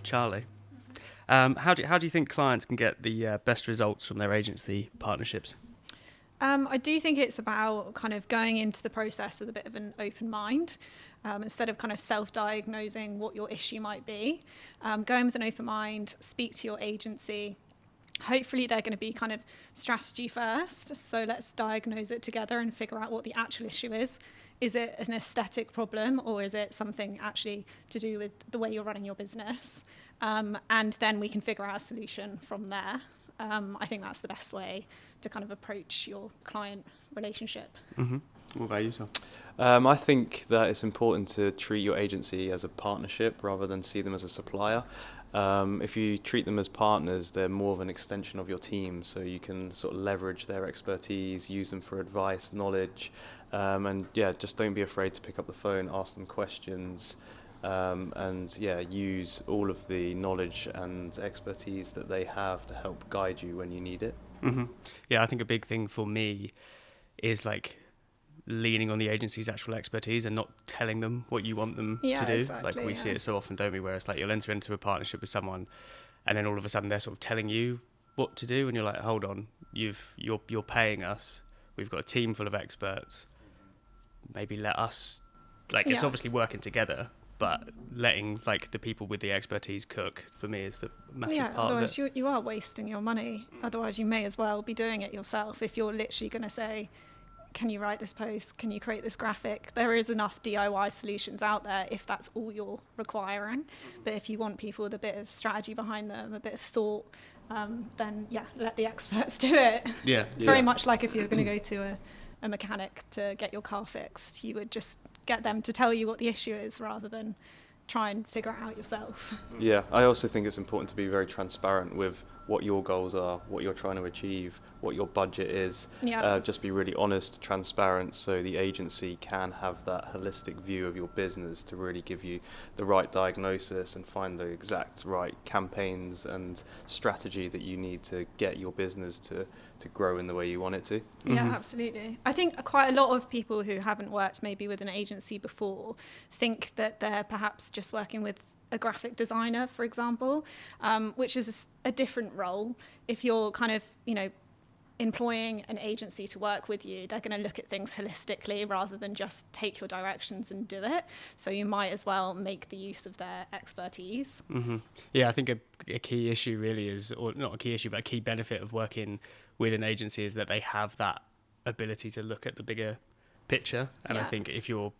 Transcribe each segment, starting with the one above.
Charlie. How do you think clients can get the best results from their agency partnerships? I do think it's about kind of going into the process with a bit of an open mind, instead of kind of self-diagnosing what your issue might be. Going with an open mind, speak to your agency. Hopefully they're going to be kind of strategy first. So let's diagnose it together and figure out what the actual issue is. Is it an aesthetic problem, or is it something actually to do with the way you're running your business? And then we can figure out a solution from there. I think that's the best way to kind of approach your client relationship. Mm-hmm. What about you, Tom? I think that it's important to treat your agency as a partnership rather than see them as a supplier. If you treat them as partners, they're more of an extension of your team, so you can sort of leverage their expertise, use them for advice, knowledge, and just don't be afraid to pick up the phone, ask them questions, and use all of the knowledge and expertise that they have to help guide you when you need it. Mm-hmm. Yeah, I think a big thing for me is like leaning on the agency's actual expertise and not telling them what you want them to do. Exactly, like we see it so often, don't we, where it's like you'll enter into a partnership with someone and then all of a sudden they're sort of telling you what to do and you're like, hold on, you're paying us, we've got a team full of experts, maybe let us, it's obviously working together, but letting like the people with the expertise cook, for me, is the massive part of it. Otherwise you are wasting your money. Otherwise you may as well be doing it yourself. If you're literally going to say, can you write this post? Can you create this graphic? There is enough DIY solutions out there if that's all you're requiring. But if you want people with a bit of strategy behind them, a bit of thought, then let the experts do it. Yeah. Very much like if you were going to go to a mechanic to get your car fixed, you would just get them to tell you what the issue is rather than try and figure it out yourself. Yeah, I also think it's important to be very transparent with what your goals are, what you're trying to achieve, what your budget is. Just be really honest, transparent, so the agency can have that holistic view of your business to really give you the right diagnosis and find the exact right campaigns and strategy that you need to get your business to grow in the way you want it to. Yeah, absolutely. I think quite a lot of people who haven't worked maybe with an agency before think that they're perhaps just working with a graphic designer, for example, which is a different role. If you're kind of, employing an agency to work with you, they're going to look at things holistically rather than just take your directions and do it. So you might as well make the use of their expertise. Mm-hmm. Yeah, I think a key issue really is, or not a key issue, but a key benefit of working with an agency is that they have that ability to look at the bigger picture. And I think if you're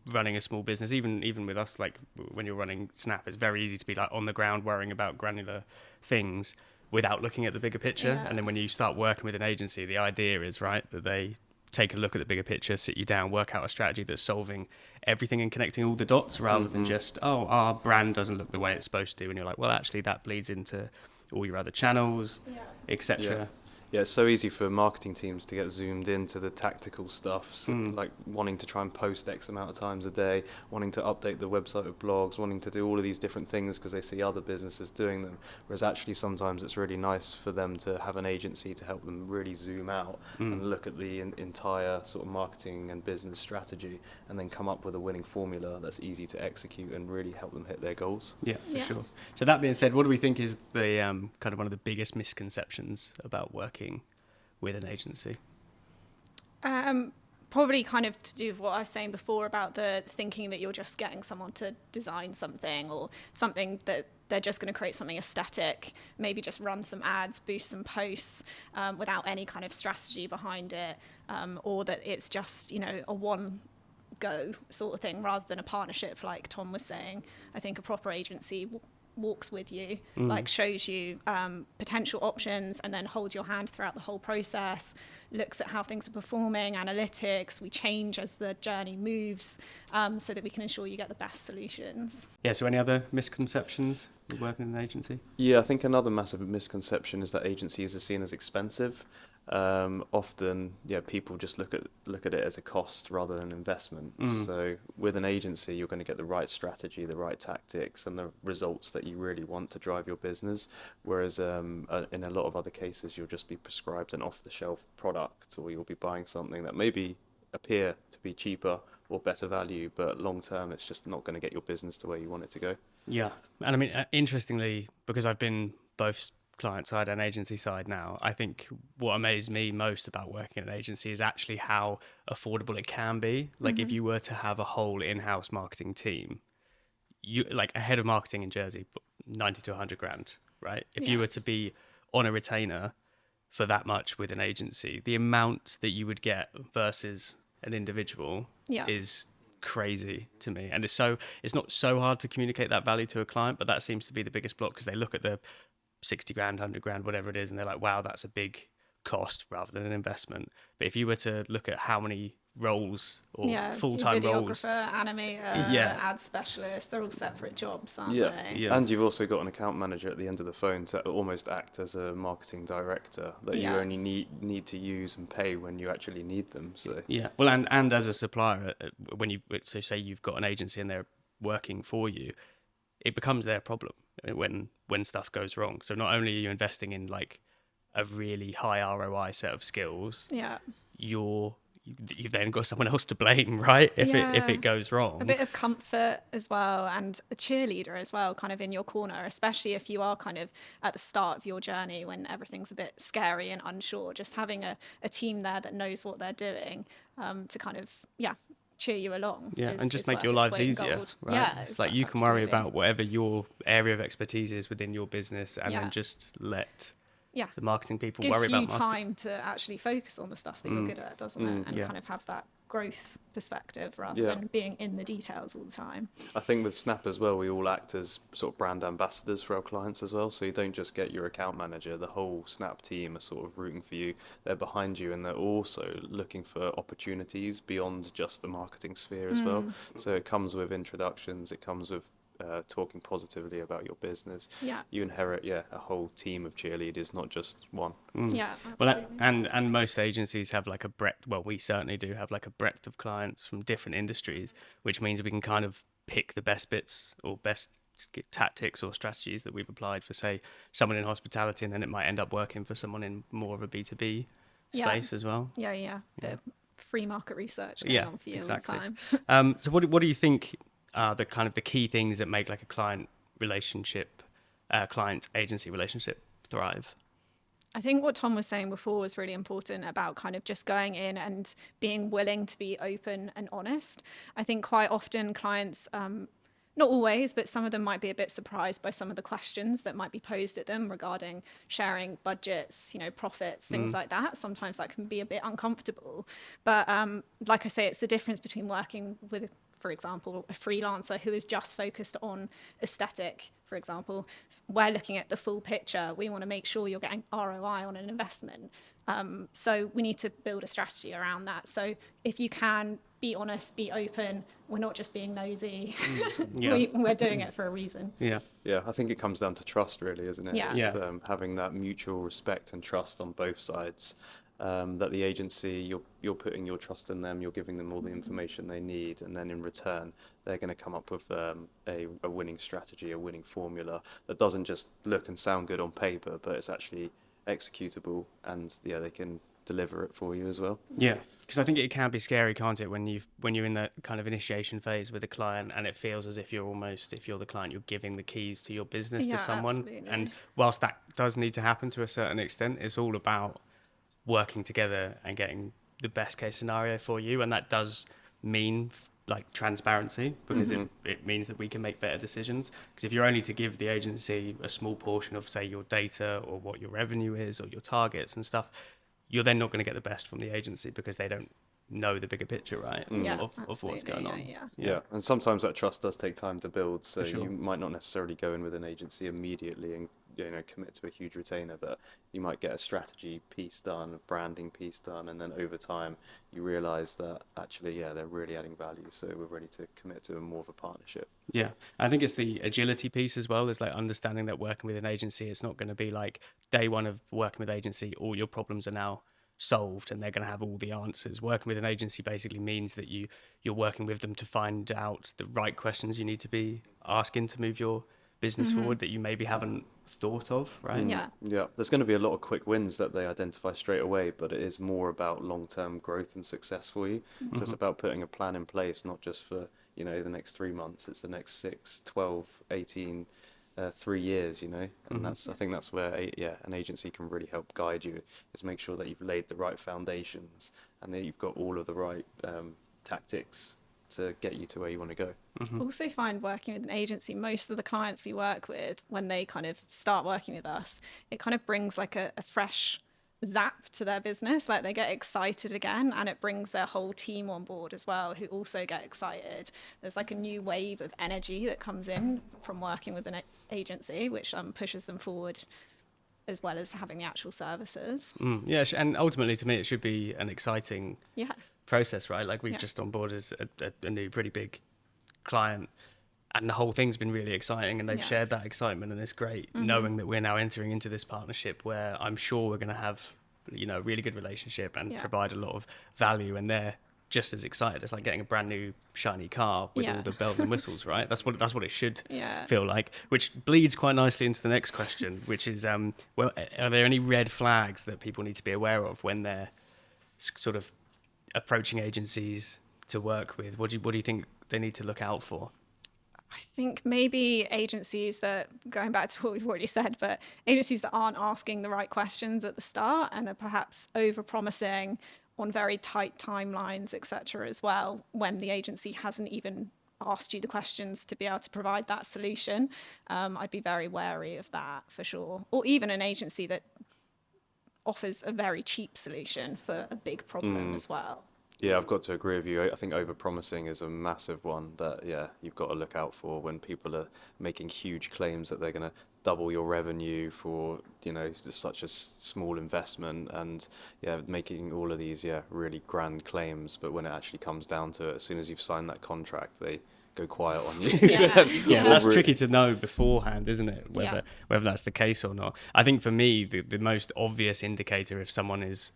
running a small business, even with us, like when you're running Snap, it's very easy to be like on the ground worrying about granular things without looking at the bigger picture. And then when you start working with an agency, the idea is that they take a look at the bigger picture, sit you down, work out a strategy that's solving everything and connecting all the dots rather than just, our brand doesn't look the way it's supposed to. And you're like, well, actually that bleeds into all your other channels, etc. Yeah, it's so easy for marketing teams to get zoomed into the tactical stuff, so like wanting to try and post X amount of times a day, wanting to update the website with blogs, wanting to do all of these different things because they see other businesses doing them. Whereas actually sometimes it's really nice for them to have an agency to help them really zoom out and look at the entire sort of marketing and business strategy and then come up with a winning formula that's easy to execute and really help them hit their goals. Yeah, for sure. So that being said, what do we think is the kind of one of the biggest misconceptions about working with an agency? Probably kind of to do with what I was saying before about the thinking that you're just getting someone to design something or something that they're just going to create something aesthetic, maybe just run some ads, boost some posts without any kind of strategy behind it, or that it's just, a one go sort of thing rather than a partnership like Tom was saying. I think a proper agency walks with you, shows you potential options and then holds your hand throughout the whole process, looks at how things are performing, analytics, we change as the journey moves, so that we can ensure you get the best solutions. Yeah, so any other misconceptions with working in an agency? Yeah, I think another massive misconception is that agencies are seen as expensive. Often, people just look at it as a cost rather than an investment. So with an agency, you're going to get the right strategy, the right tactics, and the results that you really want to drive your business. Whereas in a lot of other cases, you'll just be prescribed an off-the-shelf product, or you'll be buying something that maybe appear to be cheaper or better value, but long term it's just not going to get your business to where you want it to go. Yeah. And I mean, interestingly, because I've been both client side and agency side now, I think what amazed me most about working in an agency is actually how affordable it can be. Like if you were to have a whole in-house marketing team, you like a head of marketing in Jersey, 90 to 100 grand, right? If you were to be on a retainer for that much with an agency, the amount that you would get versus an individual is crazy to me. And it's not so hard to communicate that value to a client, but that seems to be the biggest block, because they look at the 60 grand, 100 grand, whatever it is, and they're like, wow, that's a big cost rather than an investment. But if you were to look at how many roles or full-time roles, videographer, animator, ad specialist, they're all separate jobs, aren't they? Yeah, and you've also got an account manager at the end of the phone to almost act as a marketing director that you only need to use and pay when you actually need them. So well, and as a supplier, when you say you've got an agency and they're working for you, it becomes their problem when stuff goes wrong. So not only are you investing in like a really high ROI set of skills, you've then got someone else to blame, right? If it goes wrong. A bit of comfort as well, and a cheerleader as well, kind of in your corner, especially if you are kind of at the start of your journey when everything's a bit scary and unsure. Just having a team there that knows what they're doing to kind of cheer you along. And just make your lives easier, right? Yeah, it's like you can worry about whatever your area of expertise is within your business, and then just let the marketing people worry about marketing. Gives you time to actually focus on the stuff that you're good at, doesn't it? And kind of have that growth perspective rather than being in the details all the time. I think with Snap as well, we all act as sort of brand ambassadors for our clients as well. So you don't just get your account manager, the whole Snap team are sort of rooting for you. They're behind you, and they're also looking for opportunities beyond just the marketing sphere as well. So it comes with introductions, it comes with talking positively about your business. You inherit a whole team of cheerleaders, not just one. Absolutely. Well, and most agencies have like a breadth. Well, we certainly do have like a breadth of clients from different industries, which means we can kind of pick the best bits or best tactics or strategies that we've applied for, say, someone in hospitality, and then it might end up working for someone in more of a B2B space as well. Bit of free market research going on for you all the time. So what do you think the kind of the key things that make like a client agency relationship thrive? I think what Tom was saying before was really important about kind of just going in and being willing to be open and honest. I think quite often clients, not always, but some of them might be a bit surprised by some of the questions that might be posed at them regarding sharing budgets, profits, things like that. Sometimes that can be a bit uncomfortable. But like I say, it's the difference between working with, for example, a freelancer who is just focused on aesthetic, for example. We're looking at the full picture. We want to make sure you're getting ROI on an investment. So we need to build a strategy around that. So if you can be honest, be open, we're not just being nosy. We're doing it for a reason. Yeah, I think it comes down to trust, really, isn't it? It's, having that mutual respect and trust on both sides. That the agency, you're putting your trust in them, you're giving them all the information they need, and then in return they're going to come up with a winning strategy, a winning formula that doesn't just look and sound good on paper, but it's actually executable, and they can deliver it for you as well. Because I think it can be scary, can't it, when you're in that kind of initiation phase with a client, and it feels as if you're the client, you're giving the keys to your business to someone. Absolutely. And whilst that does need to happen to a certain extent, it's all about working together and getting the best case scenario for you, and that does mean like transparency, because it means that we can make better decisions. Because if you're only to give the agency a small portion of, say, your data or what your revenue is or your targets and stuff, you're then not going to get the best from the agency, because they don't know the bigger picture, right? Of what's going on. And sometimes that trust does take time to build, so you might not necessarily go in with an agency immediately and commit to a huge retainer, but you might get a strategy piece done, a branding piece done, and then over time you realize that actually they're really adding value, so we're ready to commit to more of a partnership. I think it's the agility piece as well, is like understanding that working with an agency, it's not going to be like day one of working with agency all your problems are now solved and they're going to have all the answers. Working with an agency basically means that you're working with them to find out the right questions you need to be asking to move your business forward that you maybe haven't thought of, right? Yeah. Yeah, there's going to be a lot of quick wins that they identify straight away, but it is more about long-term growth and success for you. So it's about putting a plan in place, not just for, the next 3 months, it's the next 6, 12, 18, 3 years, and I think that's where, an agency can really help guide you, is make sure that you've laid the right foundations and that you've got all of the right tactics to get you to where you want to go. Also find working with an agency, most of the clients we work with, when they kind of start working with us, it kind of brings like a fresh zap to their business. Like they get excited again, and it brings their whole team on board as well, who also get excited. There's like a new wave of energy that comes in from working with an agency, which pushes them forward, as well as having the actual services. Yeah, and ultimately to me it should be an exciting process, right? Like we've just onboarded a new pretty big client, and the whole thing's been really exciting, and they've shared that excitement, and it's great knowing that we're now entering into this partnership where I'm sure we're going to have a really good relationship and provide a lot of value, and they're just as excited. It's like getting a brand new shiny car with all the bells and whistles, right? That's what it should feel like, which bleeds quite nicely into the next question, which is well, are there any red flags that people need to be aware of when they're sort of approaching agencies to work with? What do you think they need to look out for? I think maybe agencies that, going back to what we've already said, but agencies that aren't asking the right questions at the start and are perhaps over-promising on very tight timelines, etc. as well, when the agency hasn't even asked you the questions to be able to provide that solution. I'd be very wary of that for sure. Or even an agency that offers a very cheap solution for a big problem as well. Yeah, I've got to agree with you. I think over-promising is a massive one that, you've got to look out for when people are making huge claims that they're going to double your revenue for, just such a small investment, and, making all of these, really grand claims. But when it actually comes down to it, as soon as you've signed that contract, they go quiet on you. That's tricky to know beforehand, isn't it? Whether that's the case or not. I think for me, the most obvious indicator if someone is,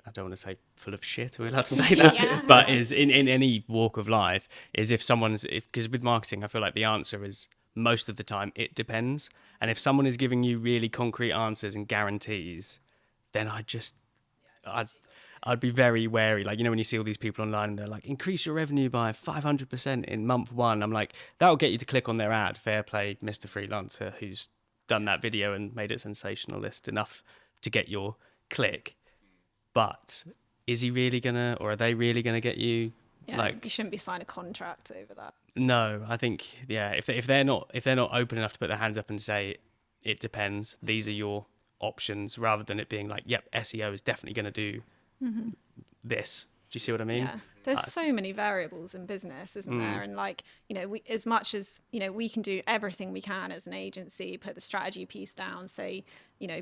I don't want to say full of shit, are we allowed to say that? But is in any walk of life, is if someone's, because with marketing, I feel like the answer is most of the time, it depends. And if someone is giving you really concrete answers and guarantees, then I'd be very wary. Like, when you see all these people online and they're like, increase your revenue by 500% in month 1. I'm like, that'll get you to click on their ad. Fair play, Mr. Freelancer, who's done that video and made it sensationalist enough to get your click. But is he really gonna, or are they really gonna get you? You shouldn't be signing a contract over that. No, I think if they're not open enough to put their hands up and say it depends, these are your options, rather than it being like, yep, SEO is definitely gonna do this. Do you see what I mean? Yeah, there's so many variables in business, isn't there? And we, as much as we can do everything we can as an agency, put the strategy piece down, say,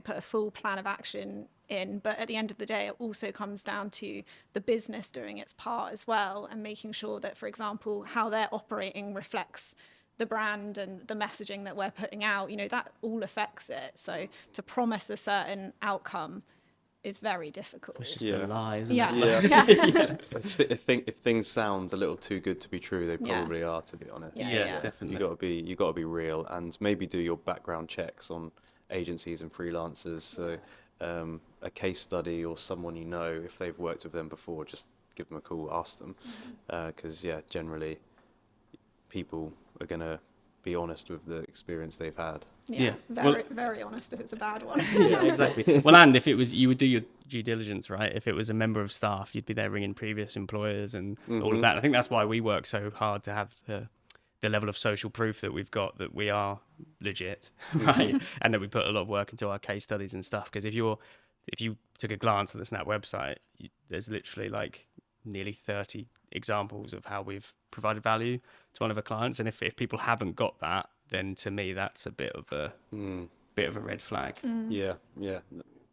put a full plan of action in, but at the end of the day, it also comes down to the business doing its part as well, and making sure that, for example, how they're operating reflects the brand and the messaging that we're putting out. That all affects it. So to promise a certain outcome is very difficult. It's just a lie, isn't it? If things sound a little too good to be true, they probably are, to be honest. Definitely. You got to be real, and maybe do your background checks on agencies and freelancers. So a case study or someone if they've worked with them before, just give them a call, ask them, because generally people are gonna be honest with the experience they've had. Very honest if it's a bad one. Exactly. Well, and if it was, you would do your due diligence, right? If it was a member of staff, you'd be there ringing previous employers and all of that. I think that's why we work so hard to have the level of social proof that we've got, that we are legit, right? And that we put a lot of work into our case studies and stuff. Because if you took a glance at the Snap website, there's literally like nearly 30 examples of how we've provided value to one of our clients. And if people haven't got that, then to me that's a bit of a red flag. Yeah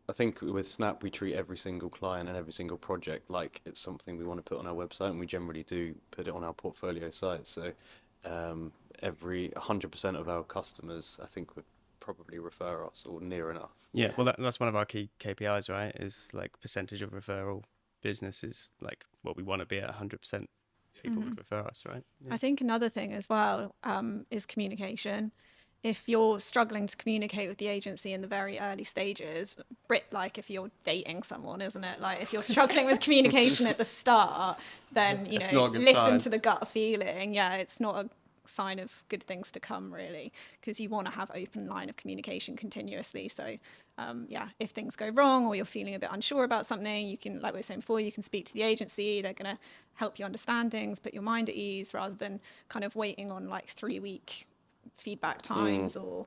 I think with Snap we treat every single client and every single project like it's something we want to put on our website, and we generally do put it on our portfolio site. So every 100% of our customers, I think, would probably refer us, or near enough. Yeah, well that's one of our key KPIs, right? Is like percentage of referral business is like what we want to be at 100%. people would prefer us, right? Yeah. I think another thing as well is communication. If you're struggling to communicate with the agency in the very early stages, like if you're dating someone, isn't it? Like if you're struggling with communication at the start, then, It's not a good listen sign. to the gut feeling. Yeah, it's not a sign of good things to come, really, because you want to have open line of communication continuously. So if things go wrong or you're feeling a bit unsure about something, you can, like we were saying before, you can speak to the agency. They're going to help you understand things, put your mind at ease, rather than kind of waiting on like 3-week feedback times or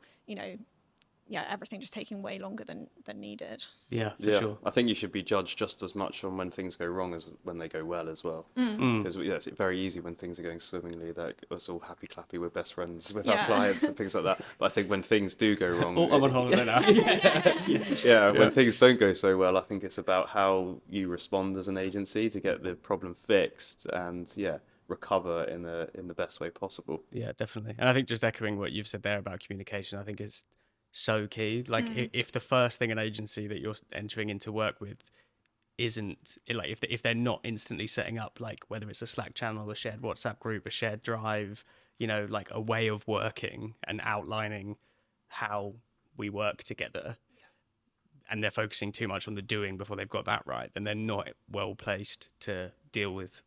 everything just taking way longer than needed. Yeah, for sure. I think you should be judged just as much on when things go wrong as when they go well as well. Mm. Because it's very easy when things are going swimmingly, that it's all happy clappy, we're best friends with our clients and things like that. But I think when things do go wrong, Oh, I'm on holiday now. when things don't go so well, I think it's about how you respond as an agency to get the problem fixed and recover in the best way possible. Yeah, definitely. And I think just echoing what you've said there about communication, I think is so key. Like if the first thing an agency that you're entering into work with isn't like if they're not instantly setting up, like whether it's a Slack channel, a shared WhatsApp group, a shared drive, like a way of working and outlining how we work together, and they're focusing too much on the doing before they've got that right, then they're not well placed to deal with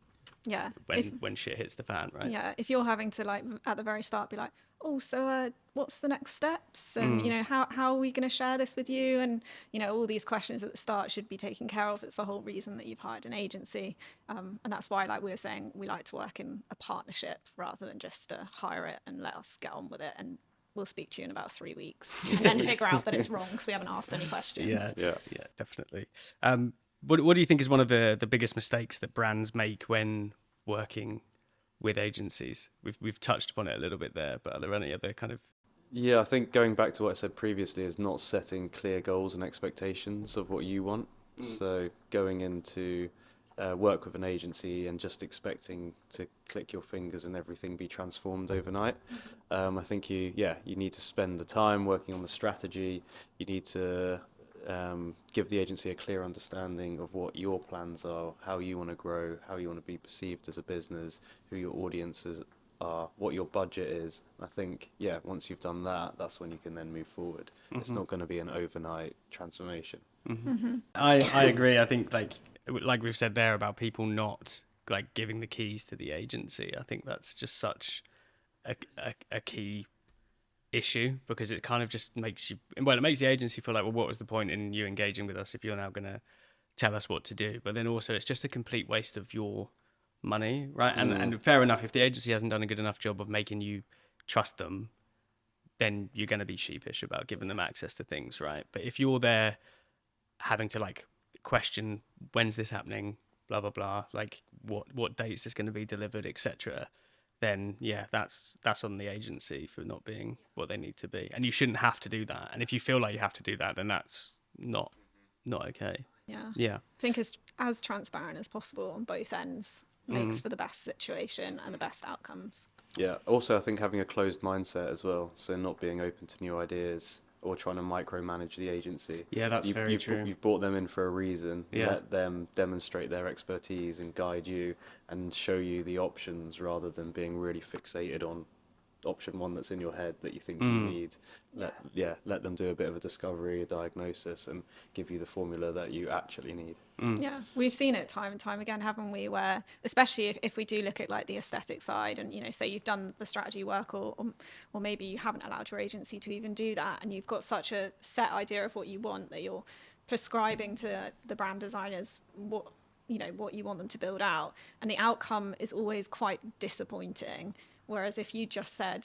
when shit hits the fan, right? Yeah, if you're having to, like, at the very start be like, oh, so what's the next steps? And, how are we going to share this with you? And, all these questions at the start should be taken care of. It's the whole reason that you've hired an agency. And that's why, like we were saying, we like to work in a partnership rather than just hire it and let us get on with it. And we'll speak to you in about 3 weeks and then figure out that it's wrong because we haven't asked any questions. Yeah, definitely. What do you think is one of the biggest mistakes that brands make when working with agencies? We've touched upon it a little bit there, but are there any other kind of... Yeah, I think going back to what I said previously is not setting clear goals and expectations of what you want. So going into work with an agency and just expecting to click your fingers and everything be transformed overnight. I think you need to spend the time working on the strategy. You need to give the agency a clear understanding of what your plans are, how you want to grow, how you want to be perceived as a business, who your audiences are, what your budget is. I think, once you've done that, that's when you can then move forward. It's not going to be an overnight transformation. I agree. I think like we've said there about people not like giving the keys to the agency, I think that's just such a key issue, because it kind of just makes it makes the agency feel like, well, what was the point in you engaging with us if you're now going to tell us what to do? But then also it's just a complete waste of your money, right? And fair enough, if the agency hasn't done a good enough job of making you trust them, then you're going to be sheepish about giving them access to things, right? But if you're there having to like question, when's this happening, blah blah blah, like what date is this going to be delivered, etc., then that's on the agency for not being what they need to be, and you shouldn't have to do that. And if you feel like you have to do that, then that's not okay. I think as transparent as possible on both ends makes for the best situation and the best outcomes. Also I think having a closed mindset as well, so not being open to new ideas or trying to micromanage the agency. That's very true. You've brought them in for a reason. Let them demonstrate their expertise and guide you and show you the options, rather than being really fixated on option one that's in your head that you think you need. Let them do a bit of a discovery, a diagnosis, and give you the formula that you actually need. Yeah, we've seen it time and time again, haven't we, where especially if we do look at like the aesthetic side and say you've done the strategy work, or maybe you haven't allowed your agency to even do that, and you've got such a set idea of what you want that you're prescribing to the brand designers what you want them to build out, and the outcome is always quite disappointing. Whereas if you just said,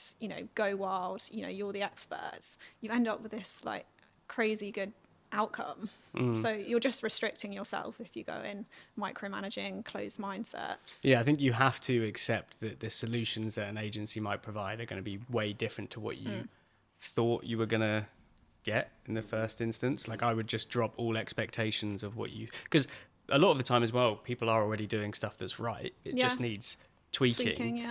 go wild, you're the experts, you end up with this like crazy good outcome. So you're just restricting yourself if you go in micromanaging, closed mindset. I think you have to accept that the solutions that an agency might provide are going to be way different to what you thought you were going to get in the first instance. Like I would just drop all expectations of what because a lot of the time as well, people are already doing stuff that's right. It just needs tweaking.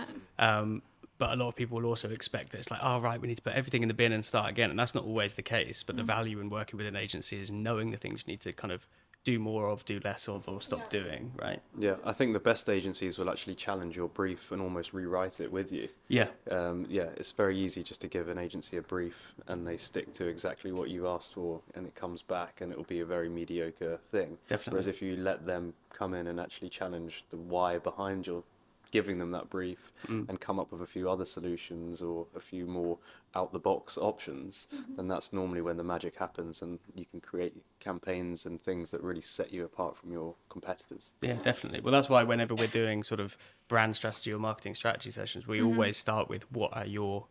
But a lot of people will also expect that it's like, oh, right, we need to put everything in the bin and start again. And that's not always the case. But the value in working with an agency is knowing the things you need to kind of do more of, do less of, or stop doing, right? Yeah, I think the best agencies will actually challenge your brief and almost rewrite it with you. Yeah, It's very easy just to give an agency a brief and they stick to exactly what you asked for, and it comes back and it will be a very mediocre thing. definitely. Whereas if you let them come in and actually challenge the why behind your giving them that brief and come up with a few other solutions or a few more out the box options, then that's normally when the magic happens and you can create campaigns and things that really set you apart from your competitors. Yeah, definitely. Well, that's why whenever we're doing sort of brand strategy or marketing strategy sessions, we always start with what are your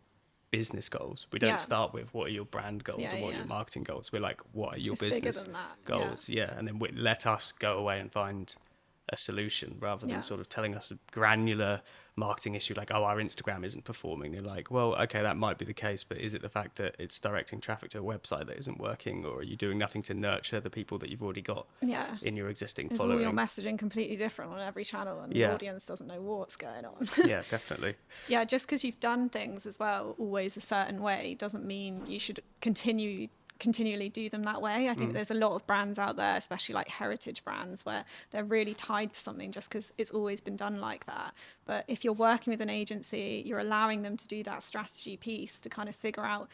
business goals. We don't start with what are your brand goals or what are your marketing goals. We're like, what are your It's bigger business than that. goals? Yeah, and then let us go away and find a solution rather than sort of telling us a granular marketing issue like, oh, our Instagram isn't performing. You're like, well, okay, that might be the case, but is it the fact that it's directing traffic to a website that isn't working, or are you doing nothing to nurture the people that you've already got in your existing Is following? all your messaging completely different on every channel and the audience doesn't know what's going on? Yeah, definitely. Yeah, just because you've done things as well always a certain way doesn't mean you should continually do them that way. I think there's a lot of brands out there, especially like heritage brands, where they're really tied to something just because it's always been done like that. But if you're working with an agency, you're allowing them to do that strategy piece to kind of figure out,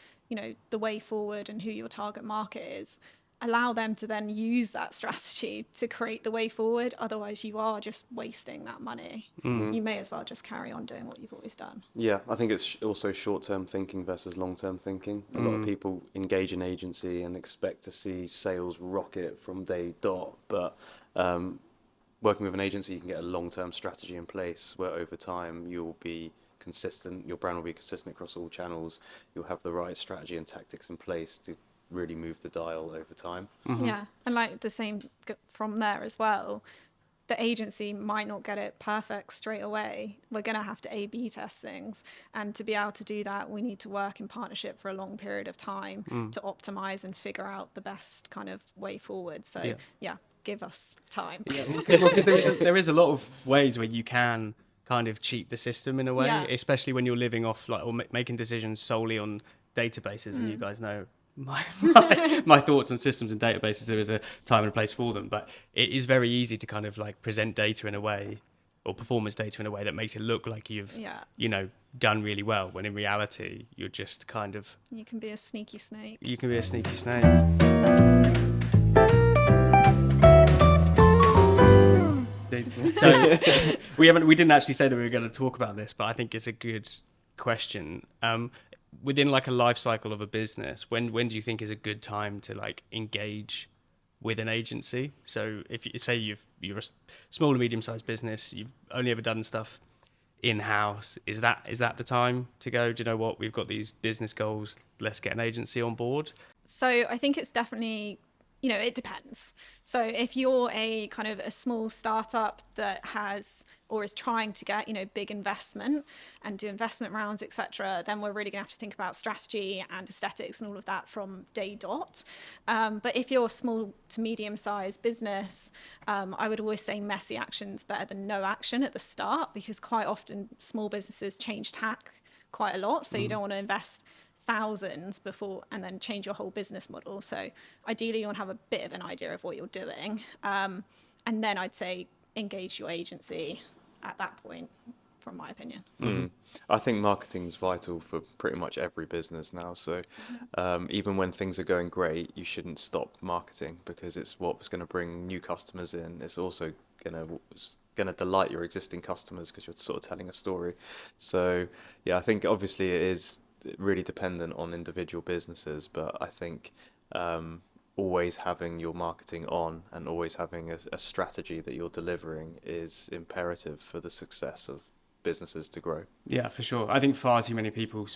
the way forward and who your target market is. Allow them to then use that strategy to create the way forward. Otherwise, you are just wasting that money. You may as well just carry on doing what you've always done. Yeah, I think it's also short-term thinking versus long-term thinking. A lot of people engage an agency and expect to see sales rocket from day dot, but working with an agency, you can get a long-term strategy in place where over time you'll be consistent, your brand will be consistent across all channels, you'll have the right strategy and tactics in place to really move the dial over time. Yeah, and like the same from there as well. The agency might not get it perfect straight away. We're going to have to A/B test things. And to be able to do that, we need to work in partnership for a long period of time to optimize and figure out the best kind of way forward. So, give us time. Yeah, because there is a lot of ways where you can kind of cheat the system in a way, especially when you're living off or making decisions solely on databases. And you guys know my thoughts on systems and databases. There is a time and a place for them, but it is very easy to kind of like present data in a way or performance data in a way that makes it look like you've done really well, when in reality you're just kind of you can be a sneaky snake. So we didn't actually say that we were going to talk about this, but I think it's a good question. Within like a life cycle of a business, when do you think is a good time to like engage with an agency? So if you say you're a small to medium sized business, you've only ever done stuff in-house, is that the time to go, do you know what, we've got these business goals, let's get an agency on board? So I think it's definitely, it depends. So if you're a kind of a small startup that has or is trying to get, big investment and do investment rounds, etc., then we're really going to have to think about strategy and aesthetics and all of that from day dot. But if you're a small to medium sized business, I would always say messy action's better than no action at the start, because quite often small businesses change tack quite a lot. So you don't want to invest thousands before and then change your whole business model. So ideally you want to have a bit of an idea of what you're doing, and then I'd say engage your agency at that point, from my opinion. I think marketing is vital for pretty much every business now, so even when things are going great, you shouldn't stop marketing, because it's what's going to bring new customers in. It's also going to delight your existing customers because you're sort of telling a story. So I think obviously it is really dependent on individual businesses, but I think always having your marketing on and always having a strategy that you're delivering is imperative for the success of businesses to grow. Yeah, for sure. I think far too many people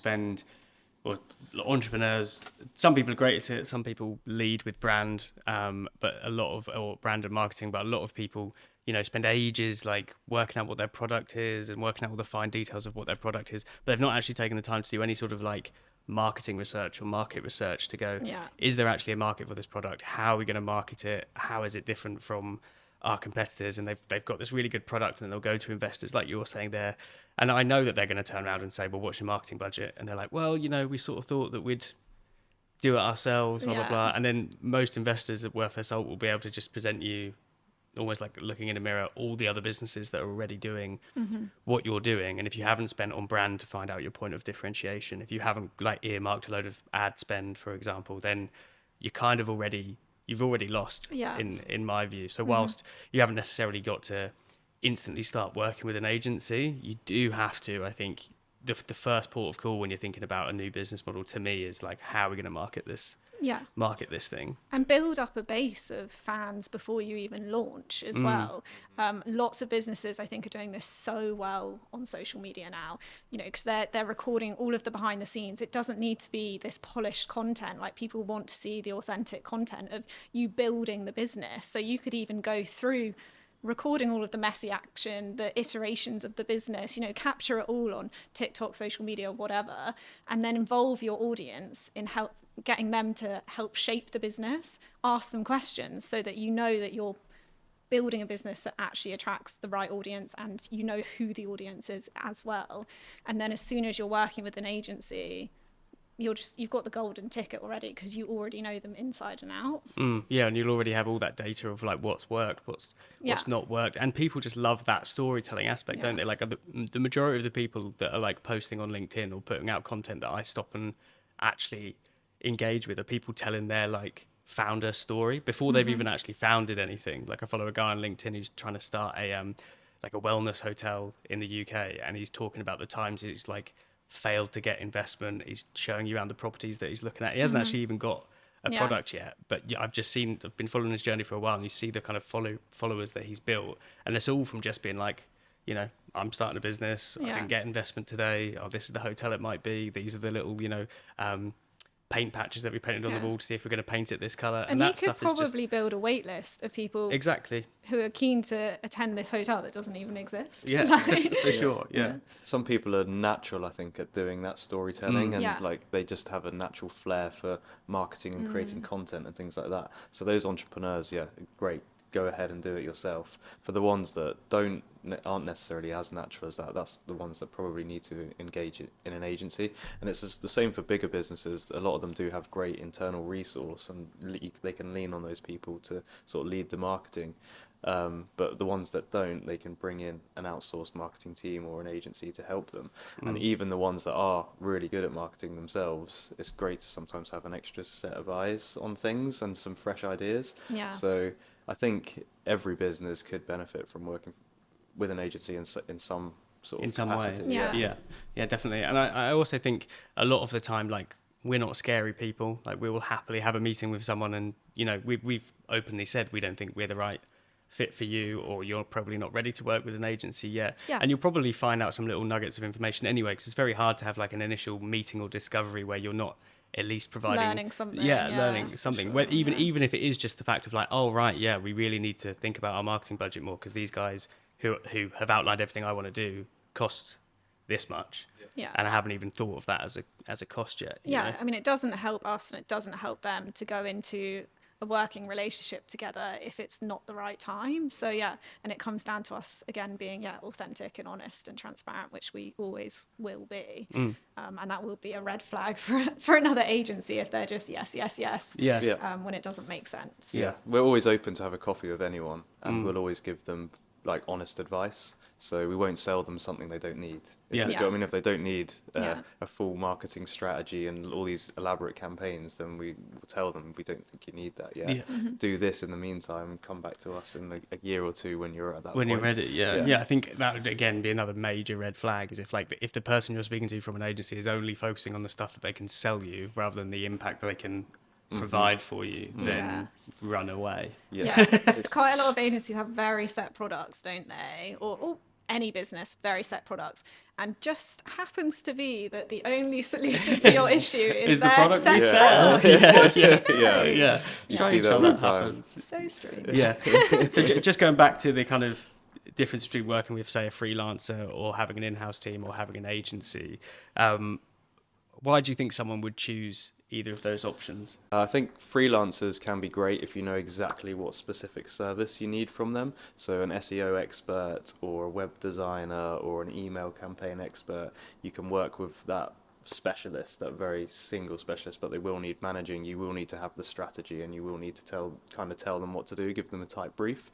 or entrepreneurs, some people are great at it, some people lead with brand, or brand and marketing, but a lot of people spend ages like working out what their product is and working out all the fine details of what their product is, but they've not actually taken the time to do any sort of like marketing research or market research to go, is there actually a market for this product? How are we going to market it? How is it different from our competitors? And they've got this really good product, and they'll go to investors like you're saying there. And I know that they're going to turn around and say, well, what's your marketing budget? And they're like, well, we sort of thought that we'd do it ourselves, blah, blah, blah. And then most investors at worth their salt will be able to just present you, almost like looking in a mirror, all the other businesses that are already doing what you're doing. And if you haven't spent on brand to find out your point of differentiation, if you haven't like earmarked a load of ad spend, for example, then you kind of you've already lost in my view. So whilst you haven't necessarily got to instantly start working with an agency, you do have to, I think, the first port of call when you're thinking about a new business model to me is like, how are we going to market this thing, and build up a base of fans before you even launch as well. Lots of businesses I think are doing this so well on social media now, you know, because they're recording all of the behind the scenes. It doesn't need to be this polished content. Like, people want to see the authentic content of you building the business. So you could even go through recording all of the messy action, the iterations of the business, you know, capture it all on TikTok, social media, whatever, and then involve your audience in getting them to help shape the business. Ask them questions so that you know that you're building a business that actually attracts the right audience, and you know who the audience is as well. And then as soon as you're working with an agency, you've got the golden ticket already, because you already know them inside and out. Yeah, and you'll already have all that data of like what's worked, what's not worked, and people just love that storytelling aspect, don't they? Like the majority of the people that are like posting on LinkedIn or putting out content that I stop and actually engage with are people telling their like founder story before they've even actually founded anything. Like, I follow a guy on LinkedIn who's trying to start a like a wellness hotel in the UK, and he's talking about the times he's like failed to get investment. He's showing you around the properties that he's looking at. He hasn't actually even got a product yet, but I've been following his journey for a while, and you see the kind of followers that he's built, and it's all from just being like, you know, I'm starting a business, I didn't get investment today, this is the hotel it might be, these are the little, you know, paint patches that we painted on the wall to see if we're going to paint it this color, and that he could probably build a wait list of people who are keen to attend this hotel that doesn't even exist. For sure. Some people are natural, I think, at doing that storytelling, and like they just have a natural flair for marketing and creating content and things like that. So those entrepreneurs, great, go ahead and do it yourself. For the ones that aren't necessarily as natural as that, that's the ones that probably need to engage in an agency. And it's just the same for bigger businesses. A lot of them do have great internal resource, and they can lean on those people to sort of lead the marketing. But the ones that don't, they can bring in an outsourced marketing team or an agency to help them. And even the ones that are really good at marketing themselves, it's great to sometimes have an extra set of eyes on things and some fresh ideas. So I think every business could benefit from working with an agency in some sort of capacity. Way. Yeah, definitely. And I also think a lot of the time, like, we're not scary people. Like, we will happily have a meeting with someone, and, you know, we've openly said we don't think we're the right fit for you, or you're probably not ready to work with an agency yet. And you'll probably find out some little nuggets of information anyway, because it's very hard to have like an initial meeting or discovery where you're not at least providing learning something. Learning something. Sure. Where even if it is just the fact of like, oh right, we really need to think about our marketing budget more, because these guys who have outlined everything I want to do cost this much. And I haven't even thought of that as a cost yet. You know? I mean, it doesn't help us and it doesn't help them to go into a working relationship together if it's not the right time. So and it comes down to us again being authentic and honest and transparent, which we always will be. And that will be a red flag for another agency if they're just yes when it doesn't make sense. We're always open to have a coffee with anyone, and we'll always give them like honest advice. So we won't sell them something they don't need. I mean, if they don't need a full marketing strategy and all these elaborate campaigns, then we will tell them we don't think you need that yet. Do this in the meantime, come back to us in a year or two when you're at that point. When you're ready, I think that would again be another major red flag, is if the person you're speaking to from an agency is only focusing on the stuff that they can sell you rather than the impact that they can provide for you, then run away. It's quite a lot of agencies have very set products, don't they? Or any business, very set products, and just happens to be that the only solution to your issue is the their product set you sell. product. See that all the time. So strange. So just going back to the kind of difference between working with, say, a freelancer or having an in-house team or having an agency, why do you think someone would choose either of those options? I think freelancers can be great if you know exactly what specific service you need from them. So an SEO expert or a web designer or an email campaign expert, you can work with that specialists, that are very single specialists, but they will need managing. You will need to have the strategy, and you will need to tell them what to do, give them a tight brief.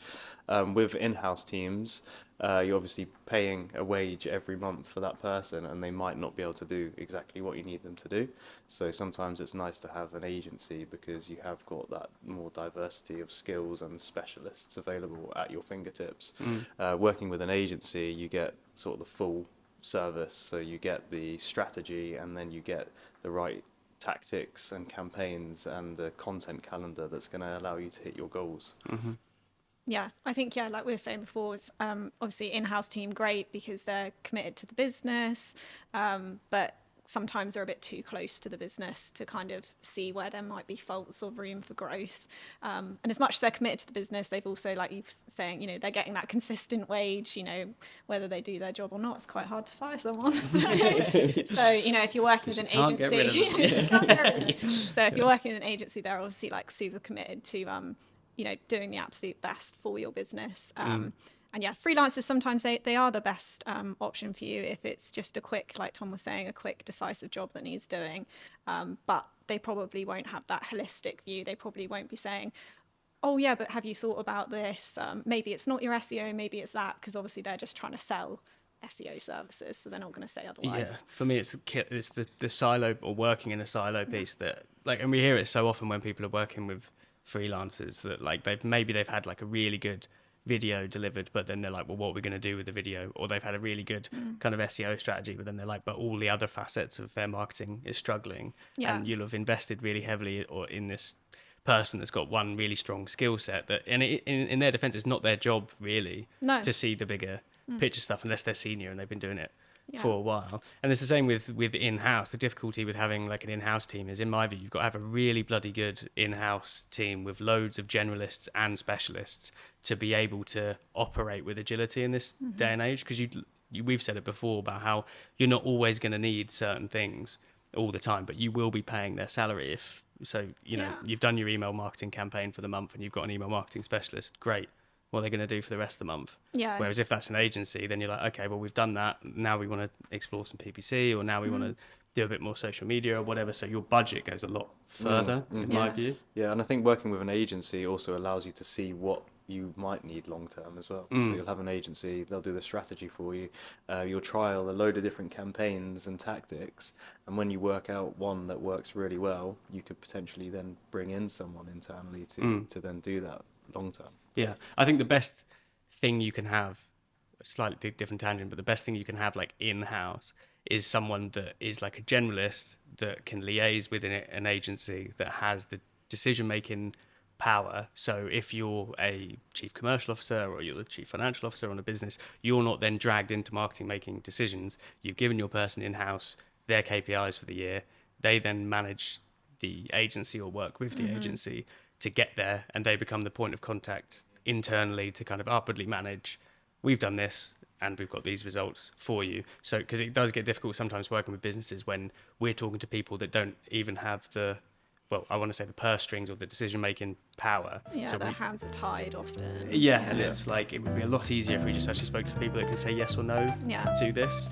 With in-house teams, you're obviously paying a wage every month for that person, and they might not be able to do exactly what you need them to do. So sometimes it's nice to have an agency, because you have got that more diversity of skills and specialists available at your fingertips. Working with an agency, you get sort of the full service, so you get the strategy, and then you get the right tactics and campaigns and the content calendar that's going to allow you to hit your goals. Yeah, I think, like we were saying before, it's obviously in-house team great because they're committed to the business, but sometimes they're a bit too close to the business to kind of see where there might be faults or room for growth. And as much as they're committed to the business, they've also, like you were saying, they're getting that consistent wage, whether they do their job or not. It's quite hard to fire someone. So if you're working with an agency, so if you're working with an agency, they're obviously like super committed to, doing the absolute best for your business. And yeah, freelancers, sometimes they are the best option for you if it's just a quick, like Tom was saying, a quick, decisive job that needs doing. But they probably won't have that holistic view. They probably won't be saying, oh yeah, but have you thought about this? Maybe it's not your SEO, maybe it's that, because obviously they're just trying to sell SEO services, so they're not going to say otherwise. Yeah, for me, it's the silo, or working in a silo piece that, like, and we hear it so often when people are working with freelancers that, like, they've had like a really good video delivered, but then they're like, well, what are we going to do with the video? Or they've had a really good kind of SEO strategy, but then they're like, but all the other facets of their marketing is struggling. And you'll have invested really heavily or in this person that's got one really strong skill set that, and in their defense, it's not their job really to see the bigger picture stuff unless they're senior and they've been doing it for a while. And it's the same with in-house. The difficulty with having like an in-house team is, in my view, you've got to have a really bloody good in-house team with loads of generalists and specialists to be able to operate with agility in this day and age, because we've said it before about how you're not always going to need certain things all the time, but you will be paying their salary if you've done your email marketing campaign for the month and you've got an email marketing specialist. Great. What are they going to do for the rest of the month? Yeah. Whereas if that's an agency, then you're like, okay, well, we've done that. Now we want to explore some PPC, or now we want to do a bit more social media or whatever. So your budget goes a lot further, in my view. Yeah, and I think working with an agency also allows you to see what you might need long term as well. So you'll have an agency, they'll do the strategy for you. You'll trial a load of different campaigns and tactics. And when you work out one that works really well, you could potentially then bring in someone internally to then do that long term. Yeah, I think the best thing you can have, a slightly different tangent, but the best thing you can have like in-house is someone that is like a generalist that can liaise with an agency that has the decision-making power. So if you're a chief commercial officer or you're the chief financial officer on a business, you're not then dragged into marketing making decisions. You've given your person in-house their KPIs for the year. They then manage the agency or work with the agency to get there, and they become the point of contact internally to kind of upwardly manage, we've done this and we've got these results for you. So because it does get difficult sometimes working with businesses when we're talking to people that don't even have the purse strings or the decision making power. Yeah, so their hands are tied often. And it's like, it would be a lot easier if we just actually spoke to people that can say yes or no to this.